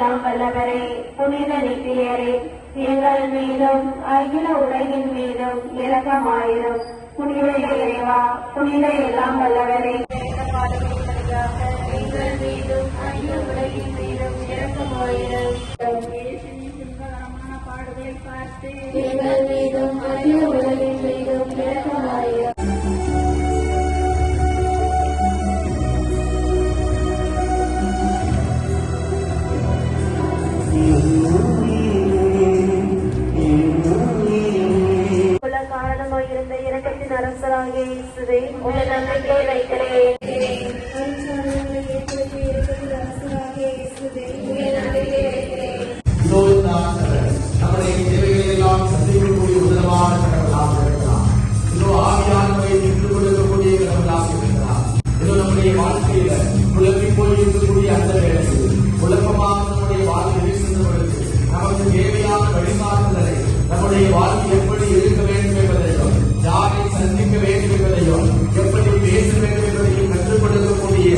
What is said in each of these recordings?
எல்லாம் வல்லவரே, புனித நித்தியரே, எங்கள் மீதும் அகில உலகின் மீதும் இரக்கமாயிரும். புனித இறைவா, புனித எல்லாம் வல்லவரே, எங்கள் மீதும் அகில உலகின் மீதும் இரக்கமாயிரும். பாடுகளை பார்த்து எங்கள் மீதும் அகில உலகின் மீதும் இரக்கமாயிரும். காரணமாயிருந்த இரக்கத்தின் அரசராகிய இயேசுவே, உங்கள் நம்பிக்கை வைக்கிறேன். நம்முடைய தேவைகளை எல்லாம் சந்திக்கக்கூடிய உதவான கடவுளாக இருக்கிறார். இன்னும் ஆவியானவரை நின்று கொடுக்கக்கூடிய கடவுளாக இருக்கிறார். இன்னும் நம்முடைய வாழ்க்கையில குழம்பி போய் இருக்கக்கூடிய அந்த வேலையில் குழப்பமாக நம்முடைய வாழ்க்கை இருக்கின்றவர்களுக்கு நமக்கு தேவையான வழிகாட்டுதலை நம்முடைய வாழ்க்கை எப்படி இருக்க வேண்டும் என்பதையும், யாரை சந்திக்க வேண்டும் என்பதையும், எப்படி பேச வேண்டும் என்பதையும் கற்றுக் கொடுக்கக்கூடிய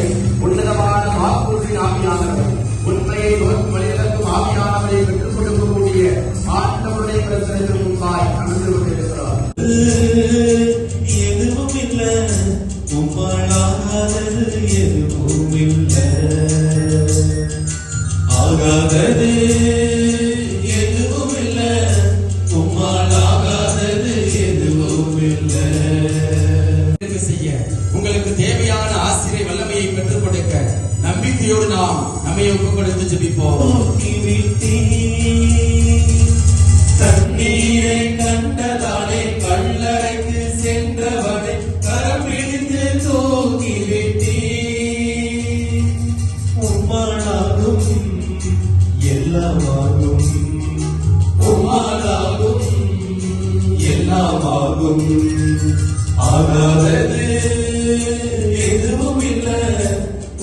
உன்னதமான வாக்குறுதி ஆவியானவர், உண்மையை வழிநடத்தும் ஆவியானவரை பெற்றுக் கொடுக்கக்கூடிய ஆண்டவருடைய பிரச்சனைக்கு முன்பாய் அமர்ந்து கொண்டிருக்கிறார். எதுவும் இல்லை, உம்மாளாகாதது எதுவும் இல்லை, ஆகாதது எதுவும் இல்லை, உம்மாளாகாதது எதுவும் இல்லை. செய்ய உங்களுக்கு தேவையான ஆசிரியர் வல்லமையை பெற்றுக் கொடுக்க நம்பிக்கையோடு நாம் நம்மை ஒப்புக் கொடுத்து ஜெபிப்போம். தண்ணீரை கண்டதாலே கல்லறைக்கு சென்றவனை கரம் பிடித்து தூக்கிவிட்டீ. உம்மாளாகும் எல்லாமாகும், உம்மாளாகும் எல்லாமாகும், ஆகாதது எதுவும் இல்லை,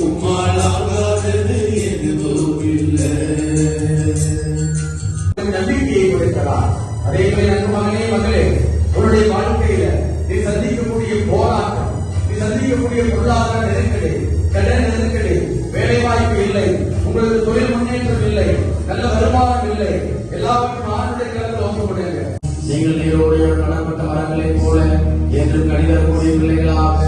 உம்மாளாகாதது எதுவும் இல்லை. நம்பிக்கையை கொடுக்கிறார். அதே மகனே மகளே, உன்னுடைய வாழ்க்கையில நீ சந்திக்கக்கூடிய போராட்டம், நீ சந்திக்கக்கூடிய பொருளாதார நெருக்கடி, கடன் நெருக்கடி, வேலை வாய்ப்பு இல்லை, உங்களுக்கு தொழில் முன்னேற்றம் இல்லை, நல்ல வருமானம் இல்லை, எல்லாவற்றையும் ஆண்டுடைய கையில் ஒப்புக்கொடுங்க. நீங்கள் நீரோடைய கடற்பட்ட மரங்களைப் போல என்று கணிதக்கூடிய பிள்ளைகளாக,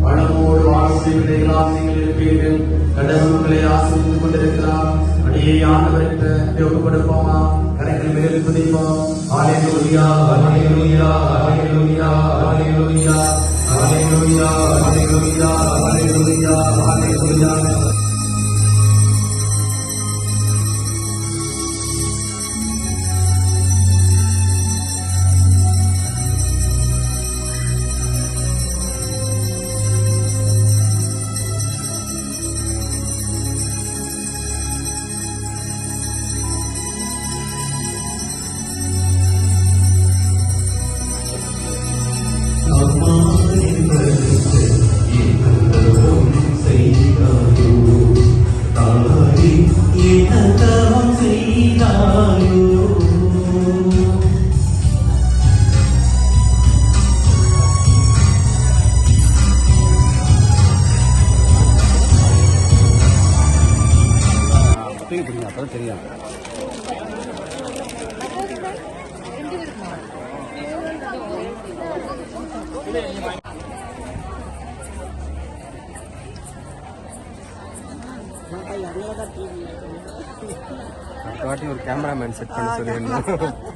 வளமோடு வாழக்கூடிய பிள்ளைகளாக நீங்கள் இருப்பீர்கள். கடவுள் உங்களை ஆசிரித்துக் கொண்டிருக்கிறார். அடியை ஆண்டவருக்கு ஒப்புக் கொடுப்போமா? கரைகளை மேல் குதிப்போம். ஹல்லேலூயா, ஹல்லேலூயா, ஹல்லேலூயா, ஹல்லேலூயா, ஹல்லேலூயா, ஹல்லேலூயா, ஹல்லேலூயா, ஹல்லேலூயா. தெரியும். அடுத்த வாட்டி ஒரு கேமராமேன் செட் பண்ண சொல்லியிருந்தோம்.